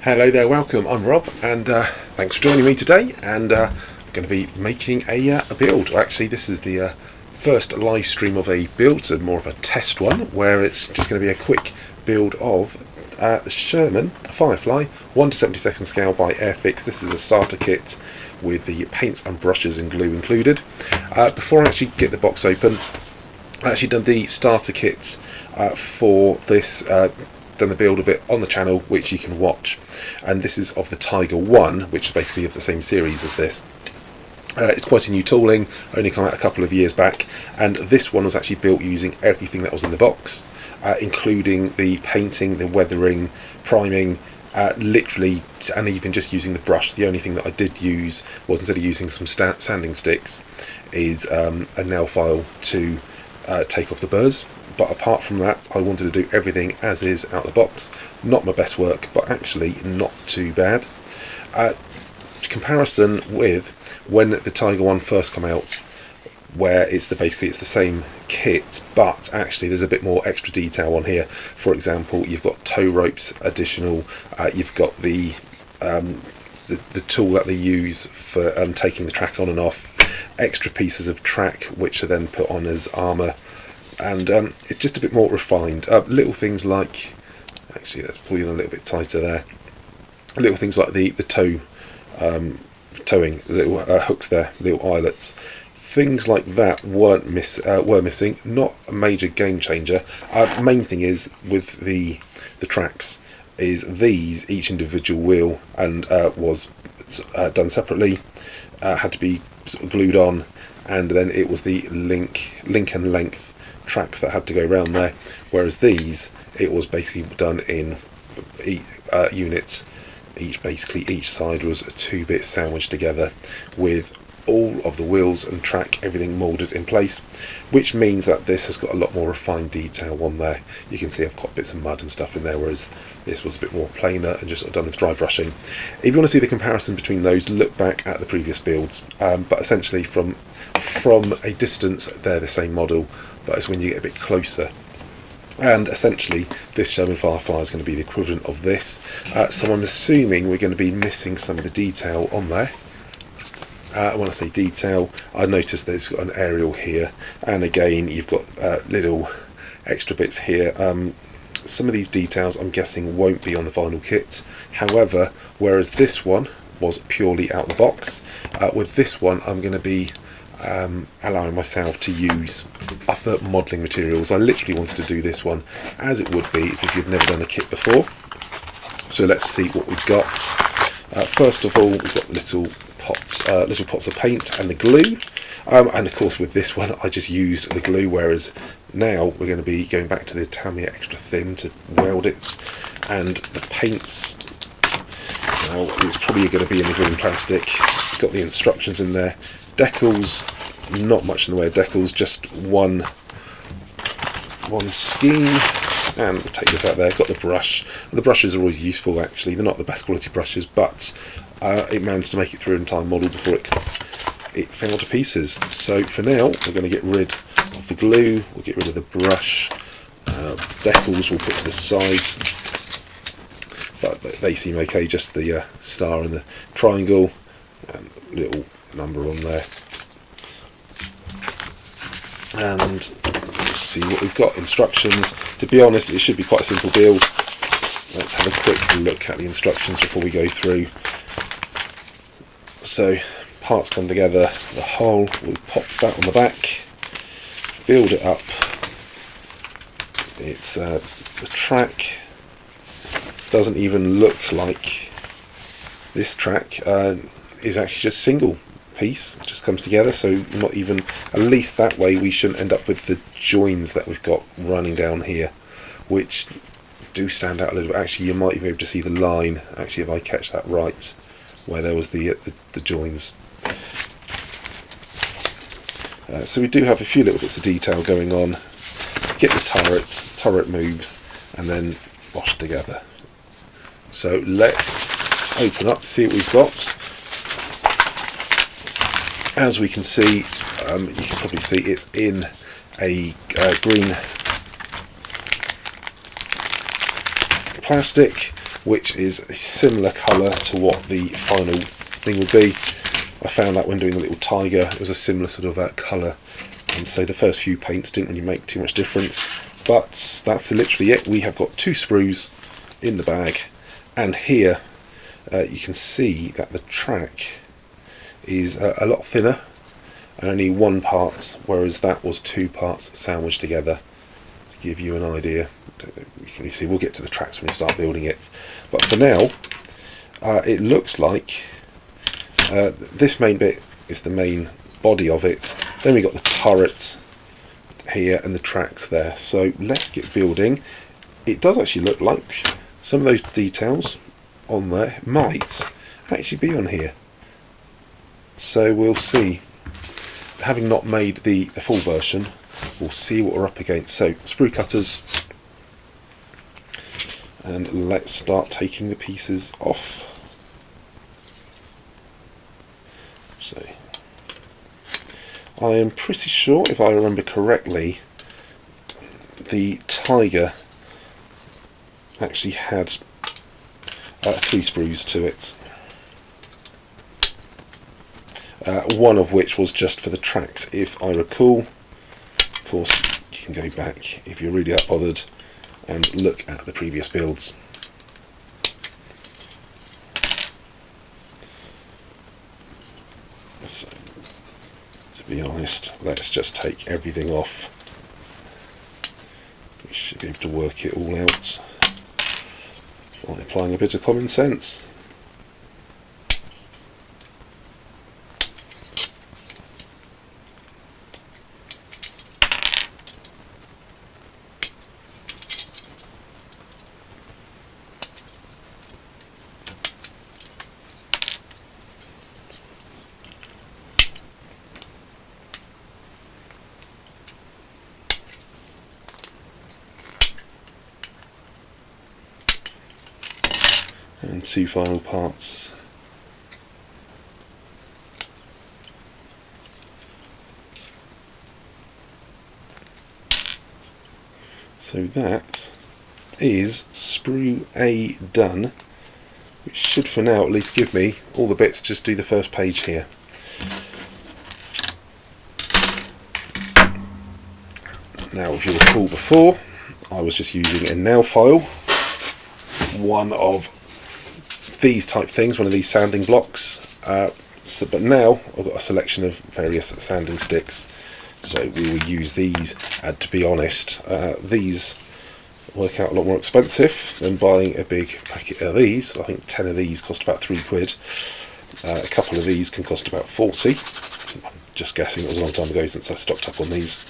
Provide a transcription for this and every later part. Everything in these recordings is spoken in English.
Hello there, welcome. I'm Rob, and thanks for joining me today. And I'm going to be making a build. Actually, this is the first live stream of a build, so more of a test one, where it's just going to be a quick build of the Sherman Firefly 1:72 scale by Airfix. This is a starter kit with the paints and brushes and glue included. Before I actually get the box open, I actually done the starter kit for this. Done the build of it on the channel, which you can watch, and this is of the Tiger 1, which is basically of the same series as this. It's quite a new tooling, only come out a couple of years back, and this one was actually built using everything that was in the box, including the painting, the weathering, priming, literally, and even just using the brush. The only thing that I did use was, instead of using some sanding sticks, is a nail file to take off the burrs. But apart from that, I wanted to do everything as is out of the box. Not my best work, but actually not too bad. Comparison with when the Tiger 1 first came out, where basically it's the same kit, but actually there's a bit more extra detail on here. For example, you've got tow ropes additional, you've got the tool that they use for taking the track on and off, extra pieces of track which are then put on as armour. And it's just a bit more refined. Little things like, actually let's pull you in a little bit tighter there, little things like the towing, little hooks there, little eyelets, things like that were missing. Not a major game changer. Main thing is with the tracks is these, each individual wheel and was done separately, had to be sort of glued on, and then it was the link and length tracks that had to go around there, whereas these, it was basically done in units. Each side was a 2-bit sandwiched together with all of the wheels and track, everything moulded in place, which means that this has got a lot more refined detail on there. You can see I've got bits of mud and stuff in there, whereas this was a bit more plainer and just sort of done with dry brushing. If you want to see the comparison between those, look back at the previous builds, but essentially from a distance they're the same model, but it's when you get a bit closer. And essentially this Sherman Firefly is going to be the equivalent of this, so I'm assuming we're going to be missing some of the detail on there. When I say detail, I noticed there's got an aerial here, and again you've got little extra bits here. Some of these details I'm guessing won't be on the vinyl kit, however, whereas this one was purely out of the box, with this one I'm going to be allowing myself to use other modelling materials. I literally wanted to do this one as it would be as if you've never done a kit before. So let's see what we've got. First of all, we've got little pots of paint and the glue, and of course with this one I just used the glue, whereas now we're going to be going back to the Tamiya extra thin to weld it. And the paints, well, it's probably going to be in the green plastic. Got the instructions in there. Decals, not much in the way of decals, just one scheme, and we'll take this out there. Got the brush, and the brushes are always useful actually. They're not the best quality brushes, but it managed to make it through an entire model before it fell to pieces. So for now we're going to get rid of the glue, we'll get rid of the brush, decals we'll put to the side, but they seem okay, just the star and the triangle and little number on there. And we'll see what we've got. Instructions, to be honest it should be quite a simple build. Let's have a quick look at the instructions before we go through. So parts come together, the whole, we pop that on the back, build it up. It's the track doesn't even look like this track is actually just single piece, it just comes together, so not even, at least that way we shouldn't end up with the joins that we've got running down here, which do stand out a little bit. Actually you might even be able to see the line, actually, if I catch that right, where there was the joins. So we do have a few little bits of detail going on. Get the turret moves, and then wash together. So let's open up, see what we've got. As we can see, you can probably see it's in a green plastic. which is a similar colour to what the final thing would be. I found that when doing the little tiger, it was a similar sort of colour, and so the first few paints didn't really make too much difference. But that's literally it. We have got 2 sprues in the bag, and here you can see that the track is a lot thinner and only 1 part, whereas that was 2 parts sandwiched together. To give you an idea, you can really see, we'll get to the tracks when we start building it, but for now it looks like this main bit is the main body of it. Then we got the turret here and the tracks there. So let's get building. It does actually look like some of those details on there might actually be on here, so we'll see. Having not made the full version, we'll see what we're up against. So sprue cutters, and let's start taking the pieces off. So I am pretty sure, if I remember correctly, the tiger actually had 3 sprues to it. One of which was just for the tracks, if I recall. Of course, you can go back if you're really that bothered and look at the previous builds. So, to be honest, let's just take everything off. We should be able to work it all out by applying a bit of common sense. And 2 final parts. So that is sprue A done, which should for now at least give me all the bits. Just do the first page here. Now, if you recall before, I was just using a nail file, one of these type things, one of these sanding blocks, but now I've got a selection of various sanding sticks, so we will use these. And to be honest, these work out a lot more expensive than buying a big packet of these. I think 10 of these cost about £3. A couple of these can cost about 40. Just guessing, it was a long time ago since I stocked up on these.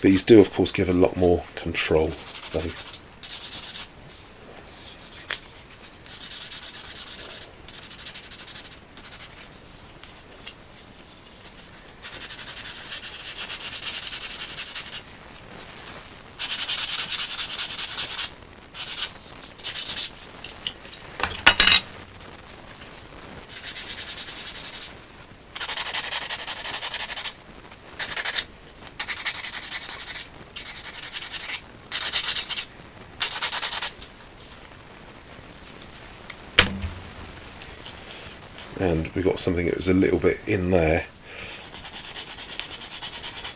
These do of course give a lot more control though. And we got something that was a little bit in there,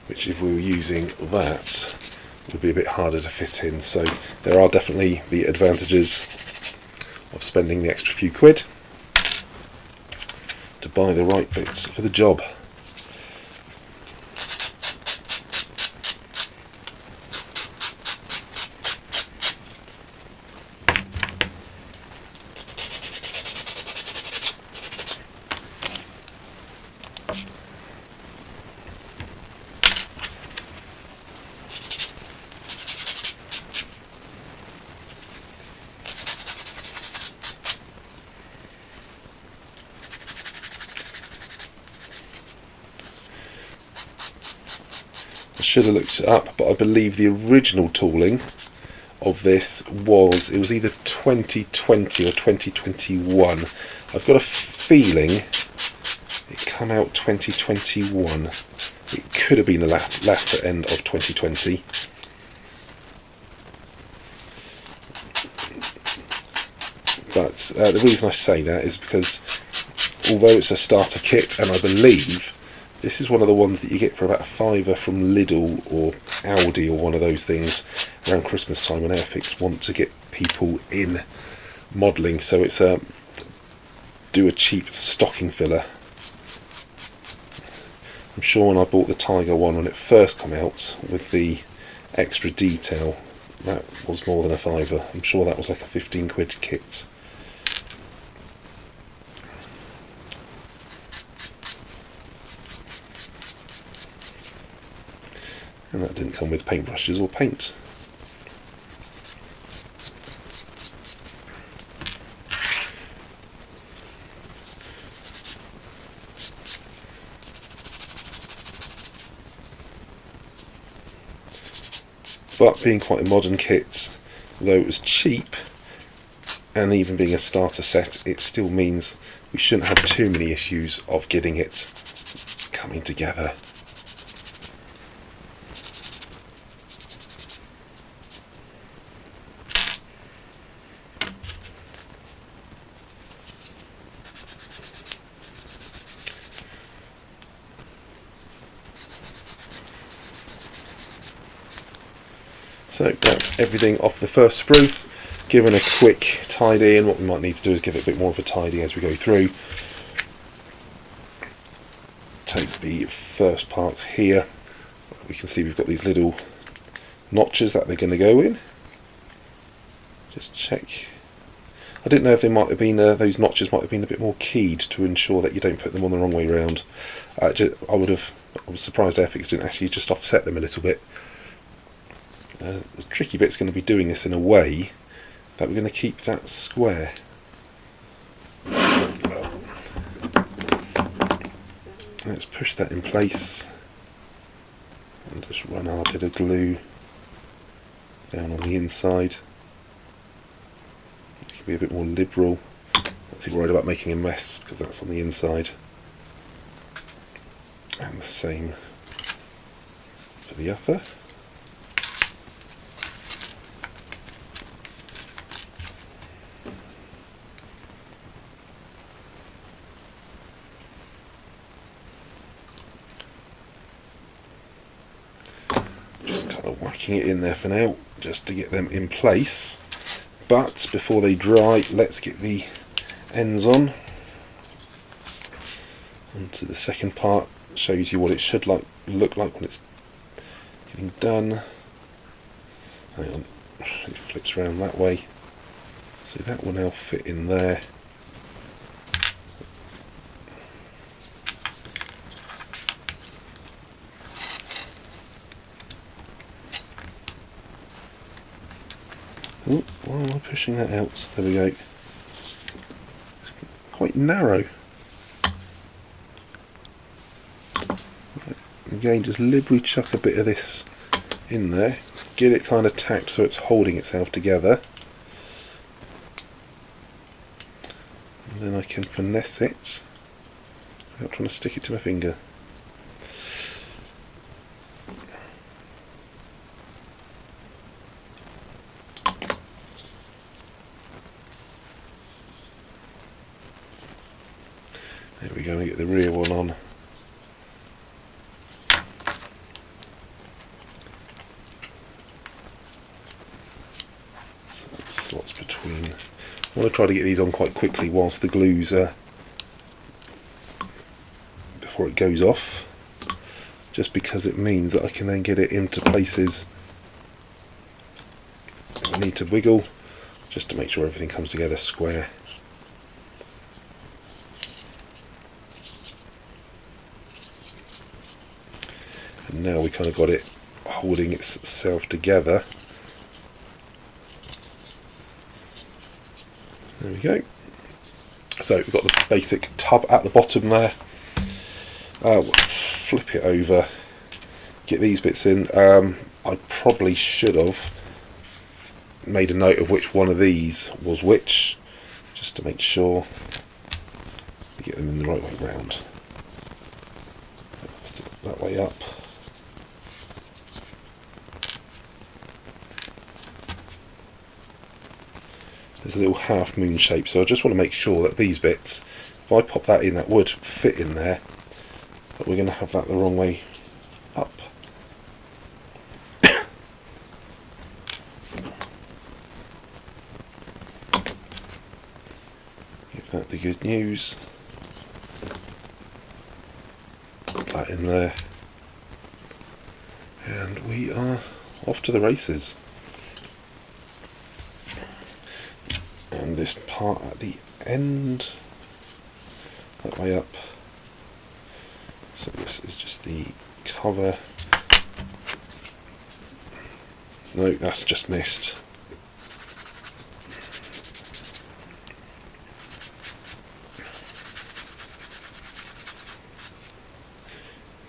which if we were using that would be a bit harder to fit in. So there are definitely the advantages of spending the extra few quid to buy the right bits for the job. I should have looked it up, but I believe the original tooling of this was, it was either 2020 or 2021. I've got a feeling it came out 2021. It could have been the latter end of 2020. But the reason I say that is because although it's a starter kit, and I believe this is one of the ones that you get for about £5 from Lidl or Aldi or one of those things around Christmas time when Airfix want to get people in modelling, so it's do a cheap stocking filler. I'm sure when I bought the Tiger one when it first came out with the extra detail, that was more than a £5. I'm sure that was like a 15 quid kit. And that didn't come with paintbrushes or paint. But being quite a modern kit, though it was cheap, and even being a starter set, it still means we shouldn't have too many issues of getting it coming together. So that's everything off the first sprue. Given a quick tidy, and what we might need to do is give it a bit more of a tidy as we go through. Take the first parts here. We can see we've got these little notches that they're going to go in. Just check. I didn't know if they might have been those notches might have been a bit more keyed to ensure that you don't put them on the wrong way round. I was surprised Airfix didn't actually just offset them a little bit. The tricky bit's going to be doing this in a way that we're going to keep that square. Let's push that in place and just run our bit of glue down on the inside. It can be a bit more liberal. Not too worried about making a mess because that's on the inside. And the same for the other. Just kind of whacking it in there for now, just to get them in place. But before they dry, let's get the ends on. Onto the second part, shows you what it should look like when it's getting done. Hang on, it flips around that way. So that will now fit in there. Oh, why am I pushing that out? There we go. It's quite narrow. Again, just liberally chuck a bit of this in there. Get it kind of tacked so it's holding itself together. And then I can finesse it without trying to stick it to my finger. There we go, and get the rear one on. So that slots between. I want to try to get these on quite quickly whilst the glue's before it goes off, just because it means that I can then get it into places I need to wiggle, just to make sure everything comes together square. And now we kind of got it holding itself together. There we go. So we've got the basic tub at the bottom there. We'll flip it over, get these bits in. I probably should have made a note of which one of these was which, just to make sure we get them in the right way round. That way up. there's a little half moon shape, so I just want to make sure that these bits, if I pop that in, that would fit in there, but we're going to have that the wrong way up. Give that the good news. Put that in there, and we are off to the races. And this part at the end, that way up, so this is just the cover. No, that's just missed.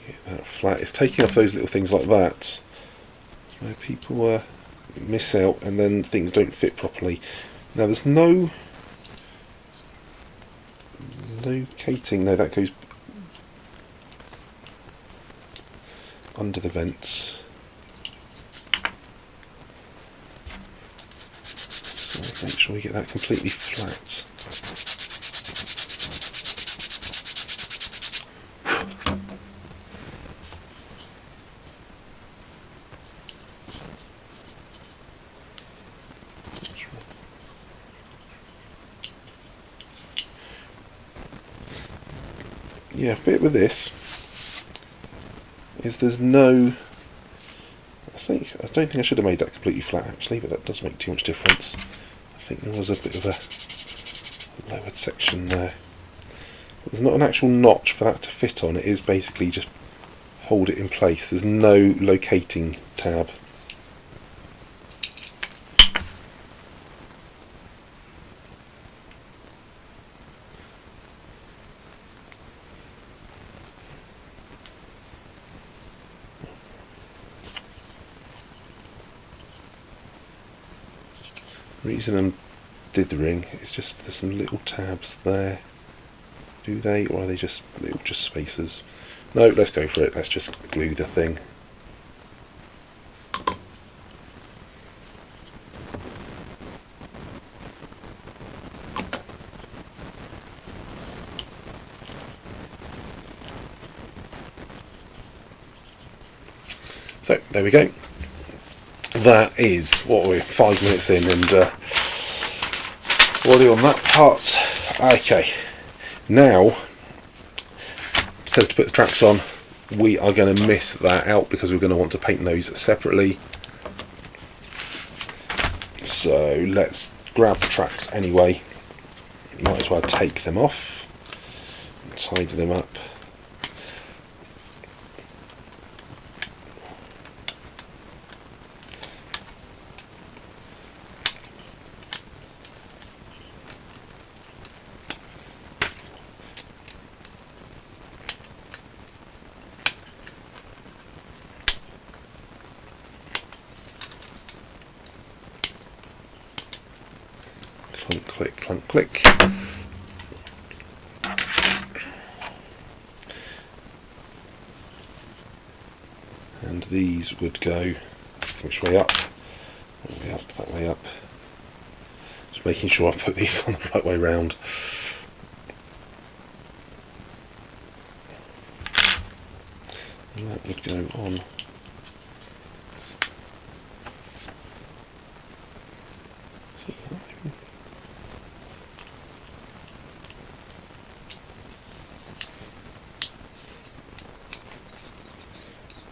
Get that flat. It's taking off those little things like that where people miss out and then things don't fit properly. Now there's no locating, no, that goes under the vents. So make sure we get that completely flat. Yeah, bit with this is there's no. I don't think I should have made that completely flat actually, but that does make too much difference. I think there was a bit of a lowered section there. But there's not an actual notch for that to fit on. It is basically just hold it in place. There's no locating tab. The reason I did the ring is just there's some little tabs there. Do they, or are they just little spacers? No, let's go for it. Let's just glue the thing. So there we go. That is what we're 5 minutes in, and already on that part. Okay, now says to put the tracks on. We are going to miss that out because we're going to want to paint those separately. So let's grab the tracks anyway. Might as well take them off and tidy them up. Clunk, click, clunk, click. And these would go which way up? That way up, that way up. Just making sure I put these on the right way round. And that would go on.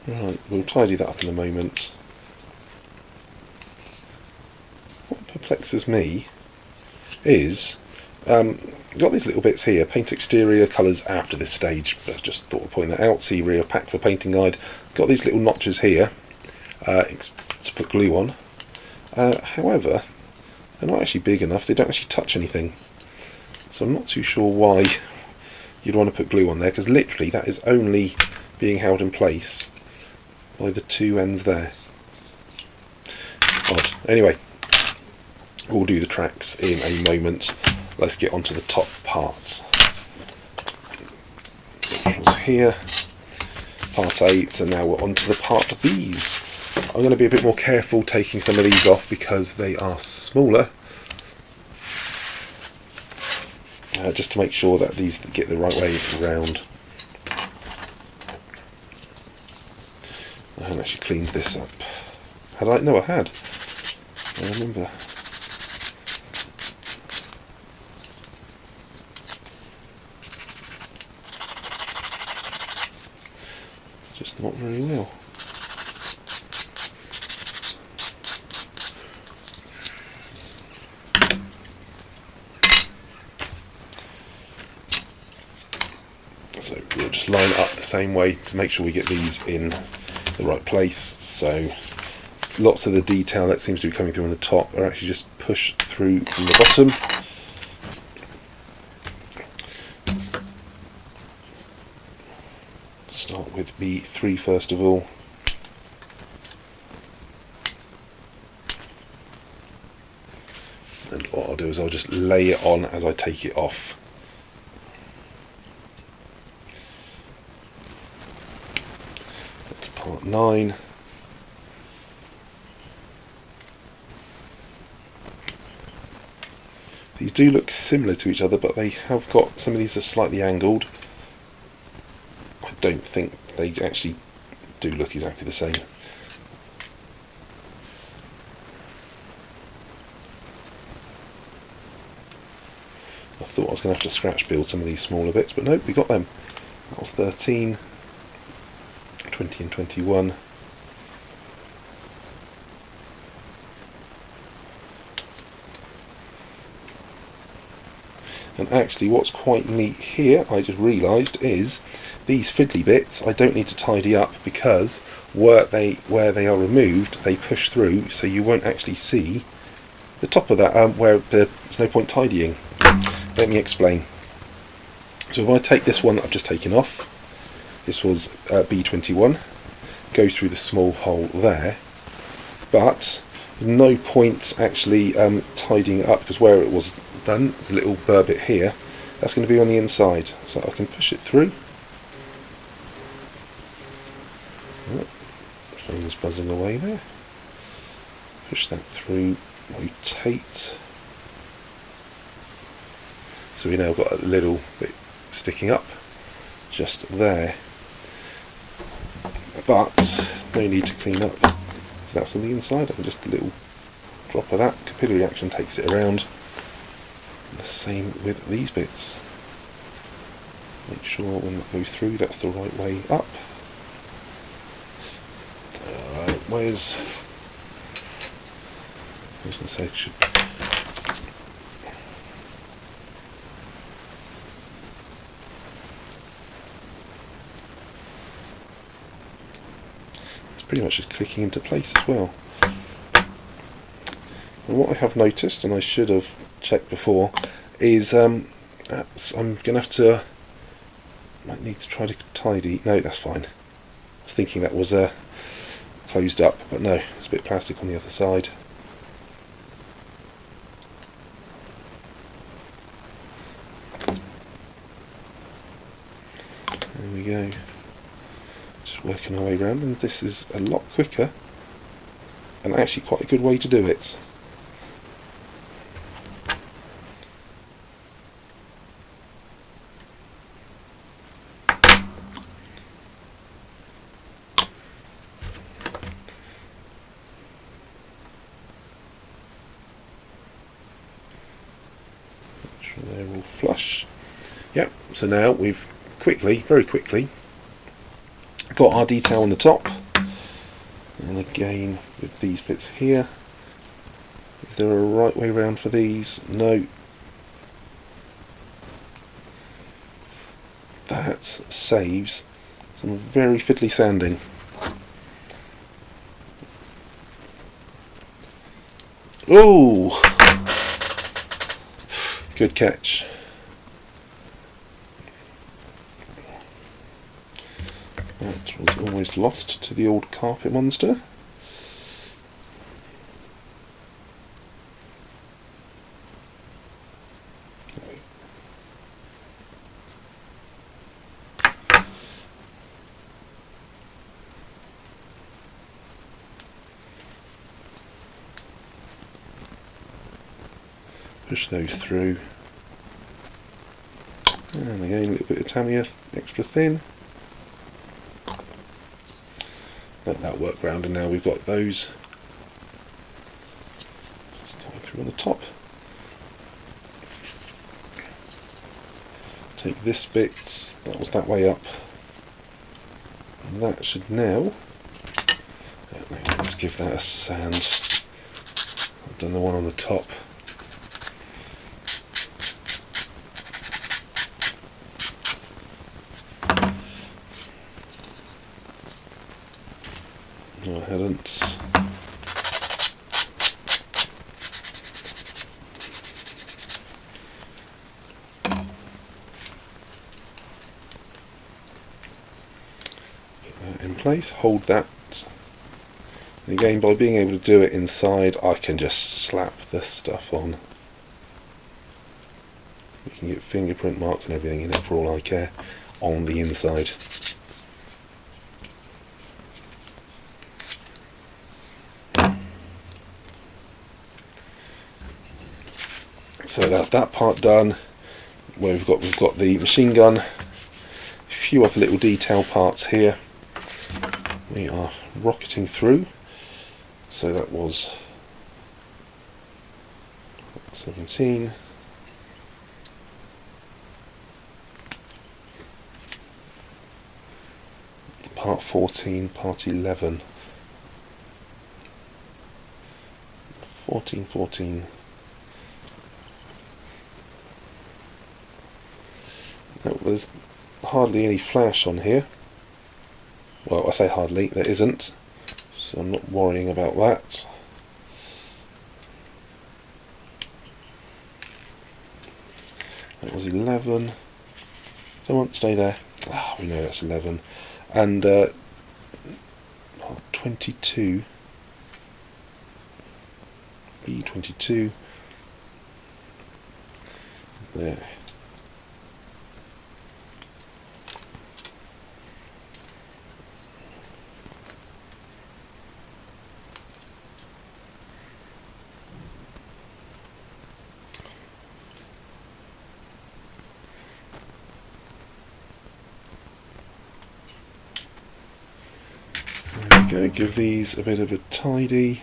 Right, we'll tidy that up in a moment. What perplexes me is, got these little bits here, paint exterior colours after this stage, I just thought I'd point that out, see rear pack for painting guide. Got these little notches here to put glue on, however they're not actually big enough, they don't actually touch anything, so I'm not too sure why you'd want to put glue on there, because literally that is only being held in place by the two ends there. Odd. Anyway, we'll do the tracks in a moment. Let's get onto the top parts. Which was here, part 8, and now we're on to the part B's. I'm going to be a bit more careful taking some of these off because they are smaller just to make sure that these get the right way round. I haven't actually cleaned this up. Had I? No, I had. I remember. Just not very well. So we'll just line it up the same way to make sure we get these in the right place. So lots of the detail that seems to be coming through on the top are actually just pushed through from the bottom. Start with B3 first of all. And what I'll do is I'll just lay it on as I take it off. That's part 9. These do look similar to each other, but they have got, some of these are slightly angled. I don't think they actually do look exactly the same. I thought I was going to have to scratch build some of these smaller bits, but nope, we got them. That was 13, 20 and 21. And actually what's quite neat here, I just realised, is these fiddly bits I don't need to tidy up, because where they are removed they push through, so you won't actually see the top of that, where there's no point tidying. Let me explain. So if I take this one that I've just taken off, this was B21, goes through the small hole there, but no point actually tidying it up, because where it was done, there's a little burr bit here, that's going to be on the inside, so I can push it through. Oh, phone's buzzing away there. Push that through, rotate. So we now got a little bit sticking up just there, but no need to clean up. So that's on the inside, and just a little drop of that, capillary action takes it around. The same with these bits. Make sure when that goes through that's the right way up. Where's, I was going to say it should, it's pretty much just clicking into place as well. And what I have noticed, and I should have checked before, is I'm going to have to, might need to try to tidy, no, that's fine. I was thinking that was closed up, but no, there's a bit of plastic on the other side. There we go. Just working our way around, and this is a lot quicker and actually quite a good way to do it. They're all flush. Yep, so now we've very quickly got our detail on the top, and again with these bits here, is there a right way around for these? No. That saves some very fiddly sanding. Oh! Good catch. That was almost lost to the old carpet monster. Push those through. And again, a little bit of Tamiya extra thin. Let that work round, and now we've got those just coming through on the top. Take this bit, that was that way up, and that should now, let's give that a sand. I've done the one on the top. No, I hadn't. In place, hold that, and again, by being able to do it inside, I can just slap this stuff on. You can get fingerprint marks and everything in it for all I care on the inside. So that's that part done. Where we've got the machine gun, a few other little detail parts here. We are rocketing through. So that was 17. Part 14, part 11. 14. There's hardly any flash on here. Well, I say hardly, there isn't, so I'm not worrying about that. That was 11. Come on, stay there. Ah, we know that's 11. And 22. B22. There. There we go, give these a bit of a tidy.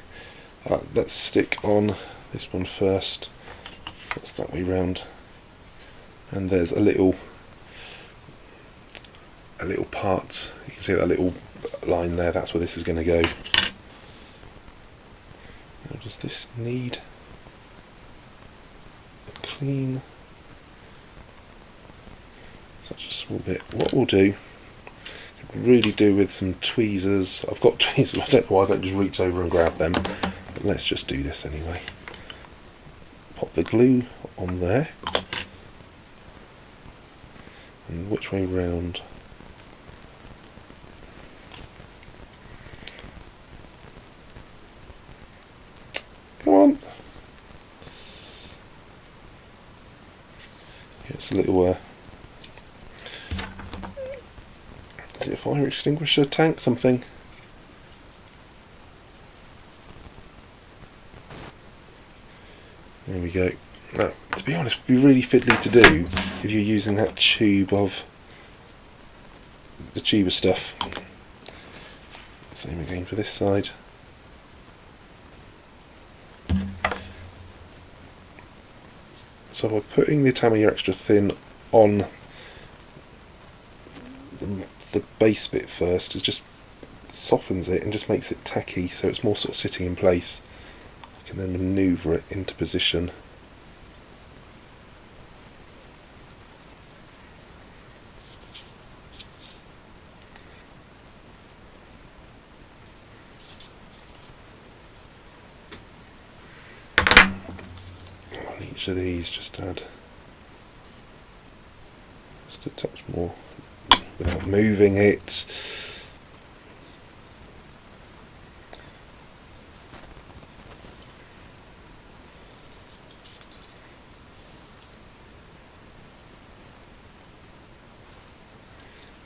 Let's stick on this one first. That's that way round. And there's a little part. You can see that little line there. That's where this is going to go. Now, does this need a clean? Such a small bit. What we'll do, really do with some tweezers. I've got tweezers. I don't know why I don't just reach over and grab them. But let's just do this anyway. Pop the glue on there. And which way round? Come on. It's a little is it a fire extinguisher tank? Something. There we go. Now, to be honest, it would be really fiddly to do if you're using that tube of the tube of stuff. Same again for this side. So by putting the Tamiya extra thin on the base bit first, it just softens it and just makes it tacky, so it's more sort of sitting in place. I can then manoeuvre it into position. On each of these, just add just a touch more without moving it.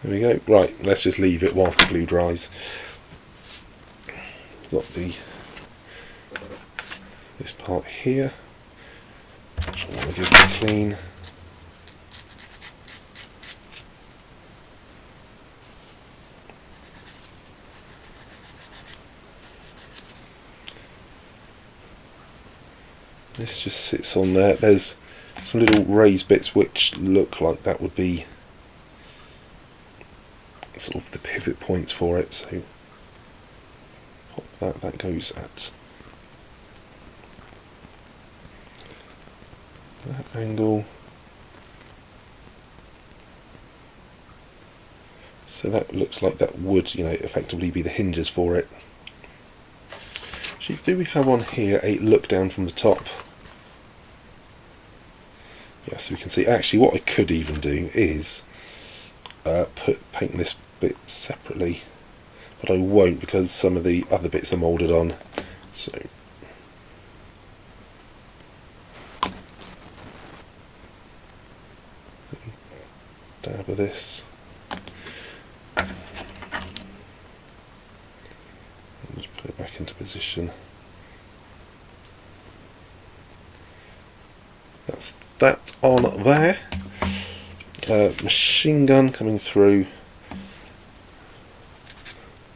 There we go. Right, let's just leave it whilst the glue dries. Got this part here, which I want to give it a clean. This just sits on there. There's some little raised bits which look like that would be sort of the pivot points for it, so pop that goes at that angle. So that looks like that would, effectively be the hinges for it. Actually, do we have on here a look down from the top? Yeah, so we can see. Actually, what I could even do is paint this bit separately, but I won't because some of the other bits are moulded on. So dab of this. Just put it back into position. That's that on there. Machine gun coming through.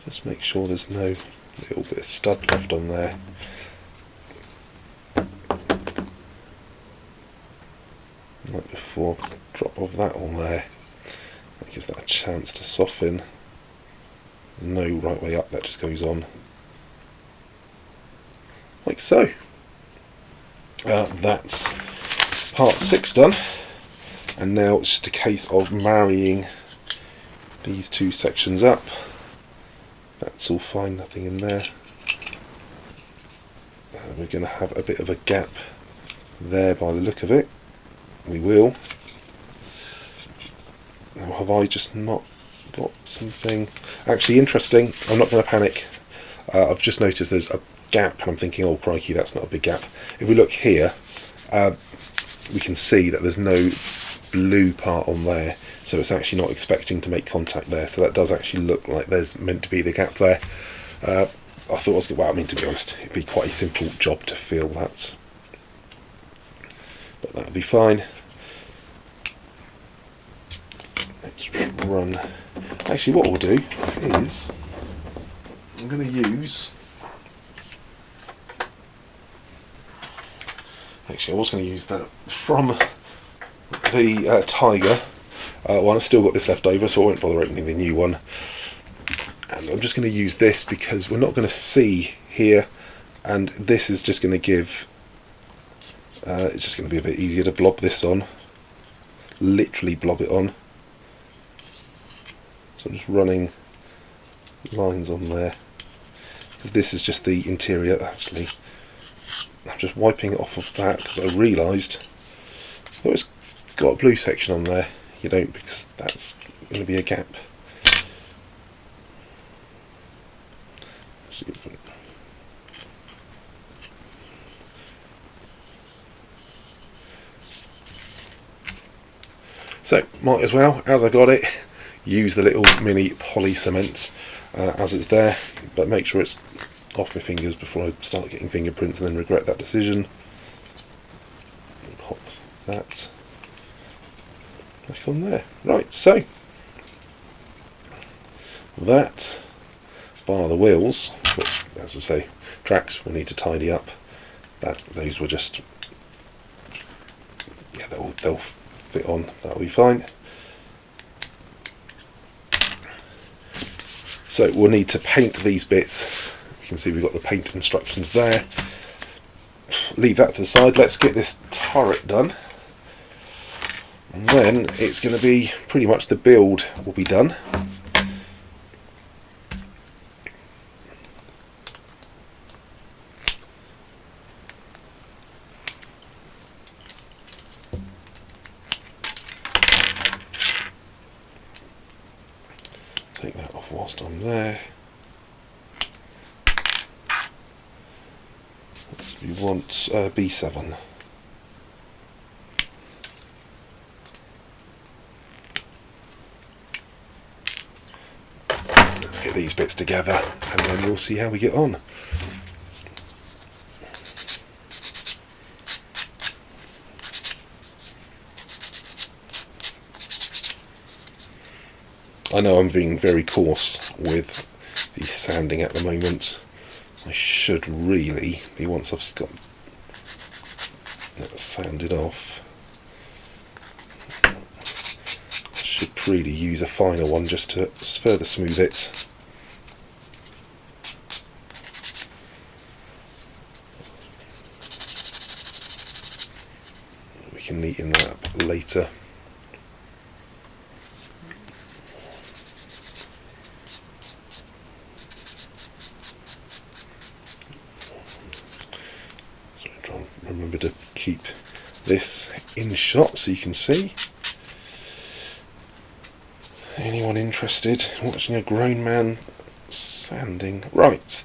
Just make sure there's no little bit of stud left on there. Like before, drop of that on there. That gives that a chance to soften. No right way up, that just goes on like so. That's part 6 done, and now it's just a case of marrying these two sections up. That's all fine, nothing in there. We're going to have a bit of a gap there by the look of it. We will. Now, have I just not got something? Actually, interesting. I'm not going to panic. I've just noticed there's a gap, and I'm thinking, oh crikey, that's not a big gap. If we look here, we can see that there's no blue part on there, so it's actually not expecting to make contact there. So that does actually look like there's meant to be the gap there. I thought I was going, well, I mean, to be honest, it'd be quite a simple job to fill that, but that'll be fine. Let's run. Actually, what we'll do is I'm going to use. Actually, I was going to use that from the Tiger one. I've still got this left over, so I won't bother opening the new one. And I'm just going to use this because we're not going to see here, and this is just going to give. It's just going to be a bit easier to blob this on. Literally blob it on. So I'm just running lines on there because this is just the interior. Actually, I'm just wiping it off of that because I realised that it's got a blue section on there. You don't, because that's going to be a gap. So might as well, as I got it, use the little mini poly cement as it's there, but make sure it's off my fingers before I start getting fingerprints and then regret that decision. Pop that back on there. Right, so that, bar the wheels, which, as I say, tracks we'll need to tidy up. Those were just, yeah, they'll fit on. That'll be fine. So we'll need to paint these bits. You can see we've got the paint instructions there. Leave that to the side. Let's get this turret done, and then it's going to be pretty much the build will be done. Take that off whilst I'm there. We want B7. Let's get these bits together and then we'll see how we get on. I know I'm being very coarse with the sanding at the moment. I should really be, once I've got That's sanded off. Should really use a finer one just to further smooth it. We can neaten that up later. So try and remember to keep this in shot so you can see. Anyone interested in watching a grown man sanding? Right.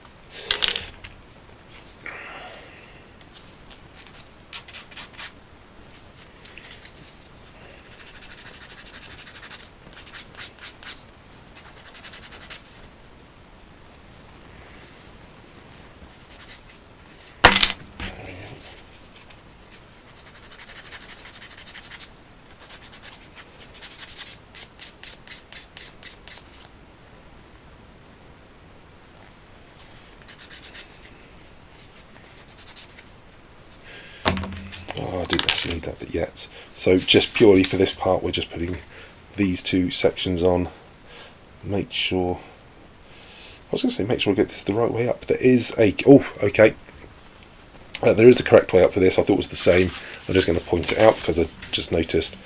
Oh, I didn't actually need that bit yet. So just purely for this part, we're just putting these two sections on. Make sure, I was going to say make sure I get this the right way up. There is a, oh, okay. There is a correct way up for this. I thought it was the same. I'm just going to point it out because I just noticed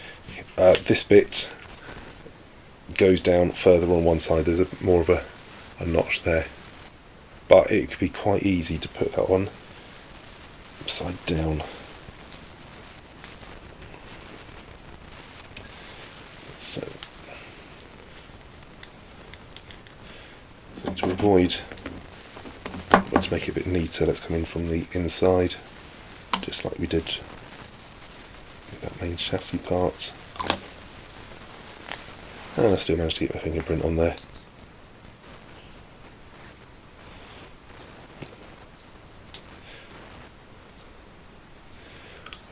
this bit goes down further on one side. There's more of a notch there. But it could be quite easy to put that on upside down. So to avoid, but to make it a bit neater, let's come in from the inside, just like we did with that main chassis part. And I still managed to get my fingerprint on there.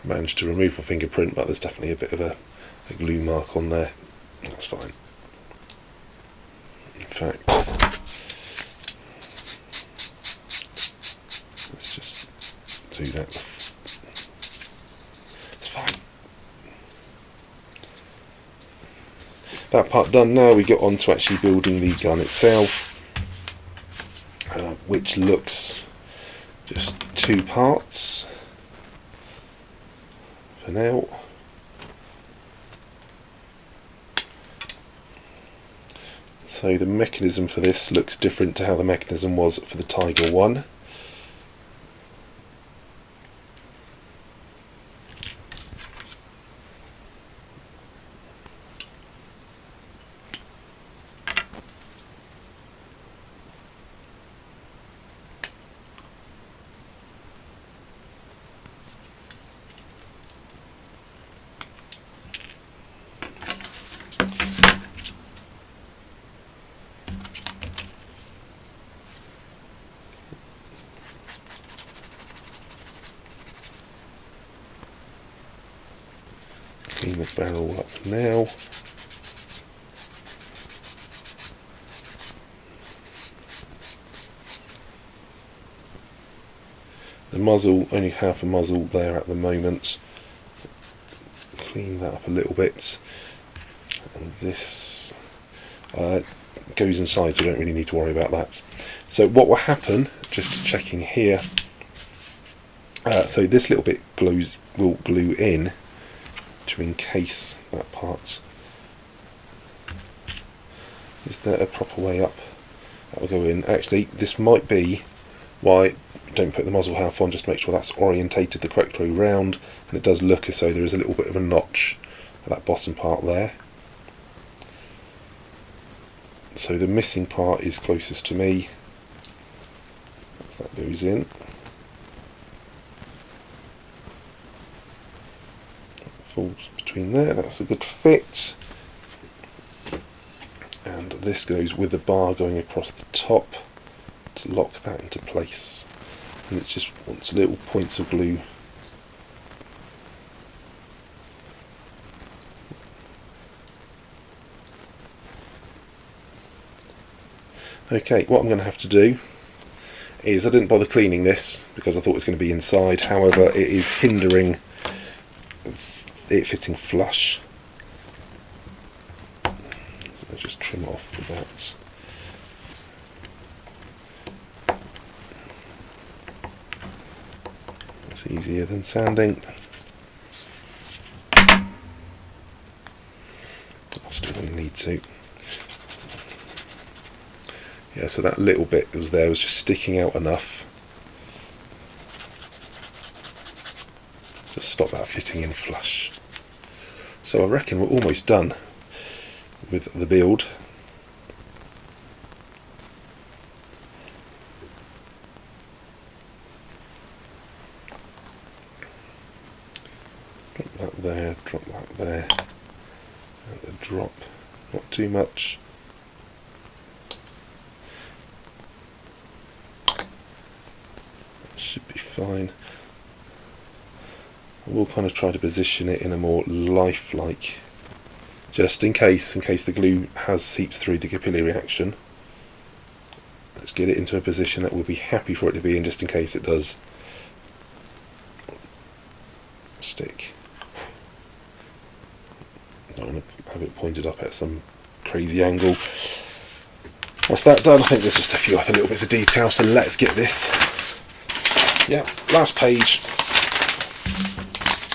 I managed to remove my fingerprint, but there's definitely a bit of a glue mark on there. That's fine. In fact, let's just do that. It's fine. That part done. Now we get on to actually building the gun itself, which looks just two parts for now. So the mechanism for this looks different to how the mechanism was for the Tiger 1. Clean the barrel up now. The muzzle, only half a muzzle there at the moment. Clean that up a little bit. And this goes inside, so we don't really need to worry about that. So what will happen, just checking here, so this little bit will glue in to encase that part. Is there a proper way up that will go in? Actually, this might be why don't put the muzzle half on, just to make sure that's orientated the correct way round, and it does look as though there is a little bit of a notch at that bottom part there. So the missing part is closest to me. That goes in. Falls between there, that's a good fit. And this goes with the bar going across the top to lock that into place. And it just wants little points of glue. Okay, what I'm going to have to do is, I didn't bother cleaning this because I thought it was going to be inside, however it is hindering it fitting flush. So I'll just trim it off with that. It's easier than sanding. I still don't need to. Yeah, so that little bit that was there was just sticking out enough to stop that fitting in flush. So I reckon we're almost done with the build. Drop that there, drop that there, and a drop, not too much. That should be fine. I will kind of try to position it in a more lifelike, just in case the glue seeps through the capillary reaction. Let's get it into a position that we'll be happy for it to be in, just in case it does stick. I don't want to have it pointed up at some crazy angle. That's that done. I think there's just a few other little bits of detail, so let's get this. Yeah, last page.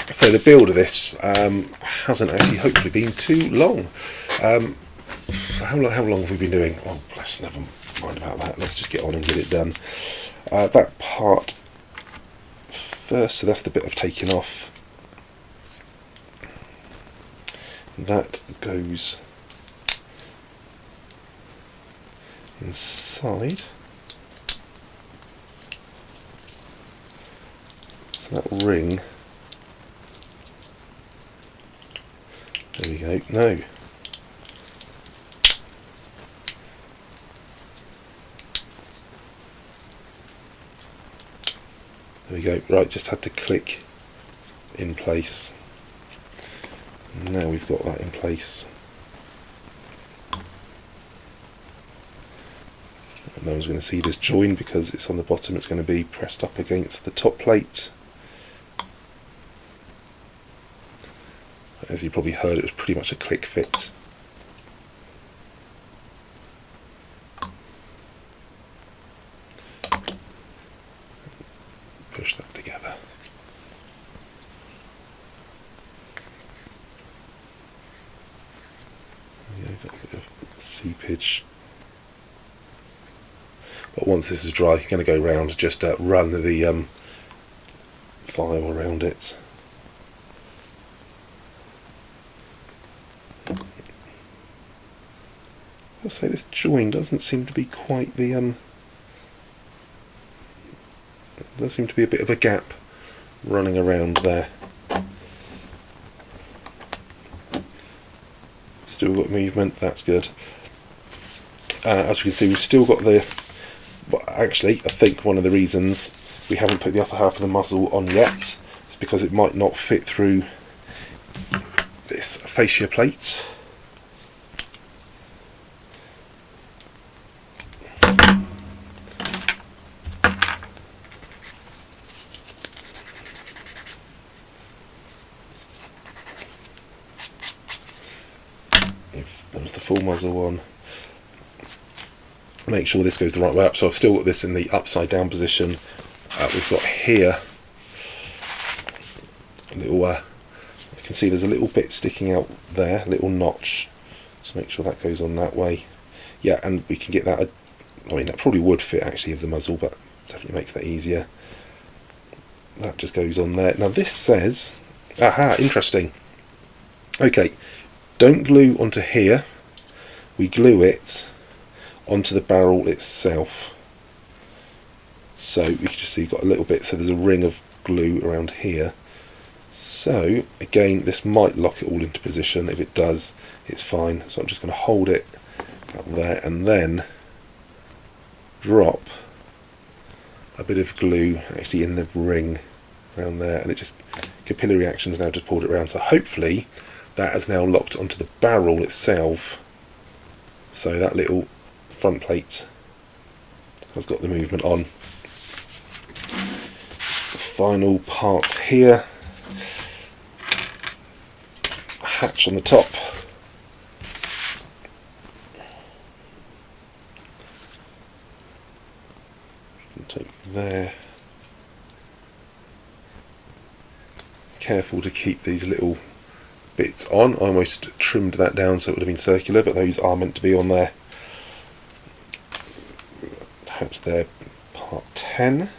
So the build of this hasn't actually hopefully been too long. How long have we been doing? Oh, let's never mind about that. Let's just get on and get it done. That part first, so that's the bit I've taken off. That goes inside. So that ring. There we go. No. There we go. Right, just had to click in place. Now we've got that in place. No one's going to see this join because it's on the bottom. It's going to be pressed up against the top plate. As you probably heard, it was pretty much a click fit. Push that together. Yeah, got a bit of seepage. But once this is dry, you're going to go round, just run the file around it. I'll say this join doesn't seem to be quite the there seems to be a bit of a gap running around there. Still got movement, that's good. As we can see, we've still got the, well, actually I think one of the reasons we haven't put the upper half of the muzzle on yet is because it might not fit through this fascia plate. There's the full muzzle on. Make sure this goes the right way up. So I've still got this in the upside down position. We've got here a little, you can see there's a little bit sticking out there, little notch. So make sure that goes on that way. Yeah, and we can get that, I mean that probably would fit actually of the muzzle, but definitely makes that easier. That just goes on there. Now this says, aha, interesting. Okay, don't glue onto here, we glue it onto the barrel itself. So you can just see you've got a little bit, so there's a ring of glue around here. So again, this might lock it all into position. If it does, it's fine. So I'm just going to hold it up there and then drop a bit of glue actually in the ring around there, and it just, capillary reactions now just pulled it around. So hopefully that has now locked onto the barrel itself. So that little front plate has got the movement on. The final parts here. hatch on the top. Take there. Careful to keep these little bits on. I almost trimmed that down so it would have been circular, but those are meant to be on there. Perhaps they're part 10.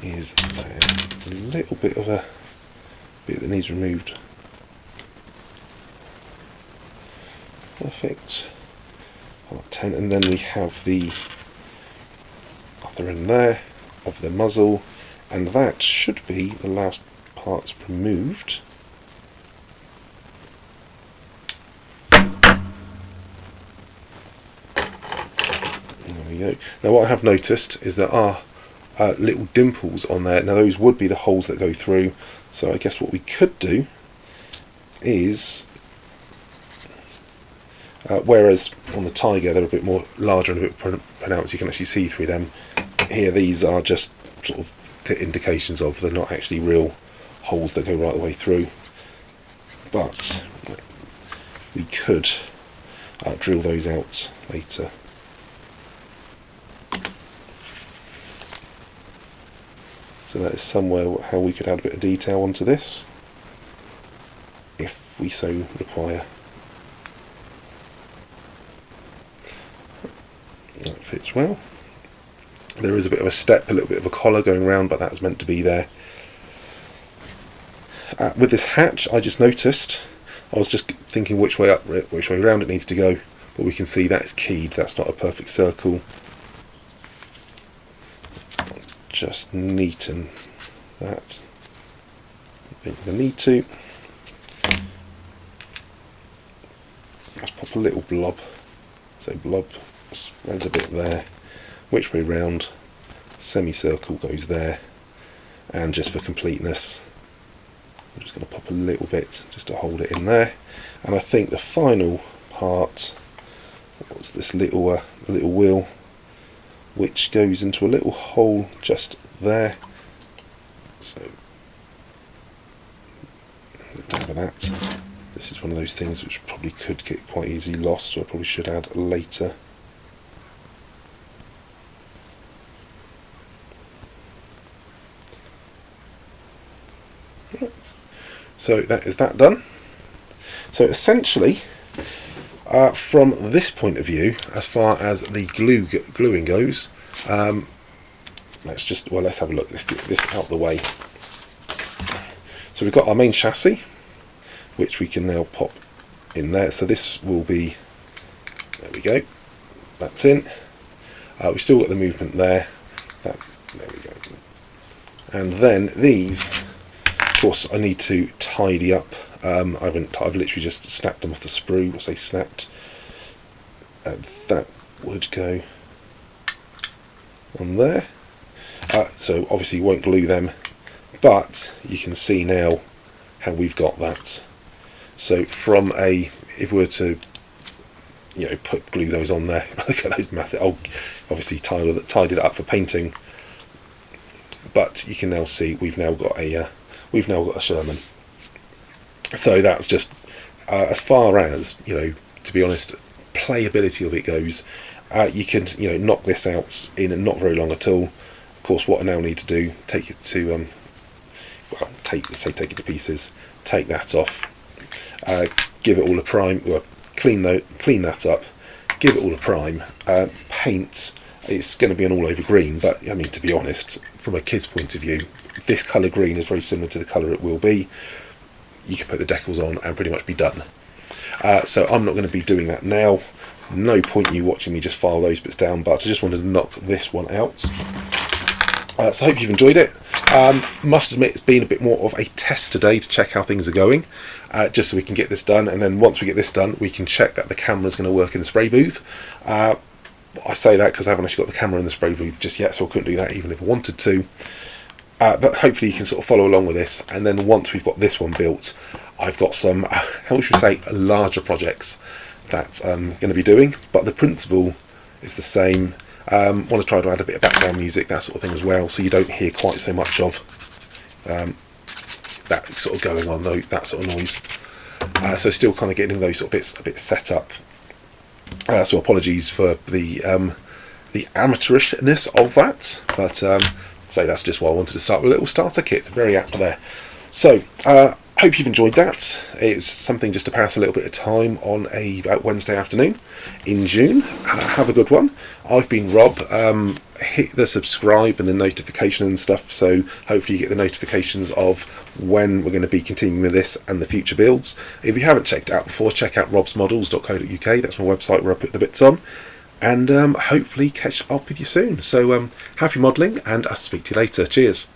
Is there. There's a little bit of a bit that needs removed. Perfect. Part 10, and then we have the other end there of the muzzle, and that should be the last parts removed. There we go. Now what I have noticed is there are little dimples on there. Now those would be the holes that go through, so I guess what we could do is, whereas on the Tiger they're a bit more larger and a bit pronounced, you can actually see through them. Here these are just sort of indications of, they're not actually real holes that go right the way through, but we could drill those out later. So that is somewhere how we could add a bit of detail onto this, if we so require. That fits well. There is a bit of a step, a little bit of a collar going around, but that's meant to be there. With this hatch, I just noticed, I was just thinking which way up, which way around it needs to go, but we can see that's keyed, that's not a perfect circle. Just neaten that. I think we need to. Let's pop a little blob. So blob, spread a bit there. Which way round? Semicircle goes there. And just for completeness, I'm just going to pop a little bit just to hold it in there. And I think the final part was this little little wheel, which goes into a little hole just there. So down with that. This is one of those things which probably could get quite easily lost, so I probably should add later. Right. So that is that done. So essentially, from this point of view, as far as the gluing goes, let's have a look. Let's get this out of the way. So we've got our main chassis, which we can now pop in there. So this will be, there we go, that's in. We've still got the movement there. There we go. And then these, of course, I need to tidy up. I've literally just snapped them off the sprue. Say snapped. That would go on there. So obviously you won't glue them, but you can see now how we've got that. So from if we were to, glue those on there, look at those massive. I'll obviously tidied it up for painting, but you can now see we've now got a Sherman. So that's just as far as, to be honest, playability of it goes. You can knock this out in not very long at all. Of course, what I now need to do, take it to take it to pieces, take that off, give it all a prime, clean that up, give it all a prime, paint. It's going to be an all over green, but I mean, to be honest, from a kid's point of view, this colour green is very similar to the colour it will be. You can put the decals on and pretty much be done. So I'm not going to be doing that now. No point in you watching me just file those bits down, but I just wanted to knock this one out. So I hope you've enjoyed it. Must admit it's been a bit more of a test today to check how things are going, just so we can get this done, and then once we get this done we can check that the camera's going to work in the spray booth. I say that because I haven't actually got the camera in the spray booth just yet, so I couldn't do that even if I wanted to. But hopefully you can sort of follow along with this, and then once we've got this one built, I've got some, how should we say, larger projects that I'm going to be doing, but the principle is the same. Want to try to add a bit of background music, that sort of thing as well, so you don't hear quite so much of that sort of going on, though, that sort of noise. So still kind of getting those sort of bits a bit set up. So apologies for the amateurishness of that, but say that's just why I wanted to start with a little starter kit. Very apt there. So hope you've enjoyed that. It was something just to pass a little bit of time on a Wednesday afternoon in June. Have a good one. I've been Rob. Hit the subscribe and the notification and stuff, so hopefully you get the notifications of when we're going to be continuing with this and the future builds. If you haven't checked it out before, check out robsmodels.co.uk. That's my website where I put the bits on, and hopefully catch up with you soon. So happy modelling, and I'll speak to you later. Cheers.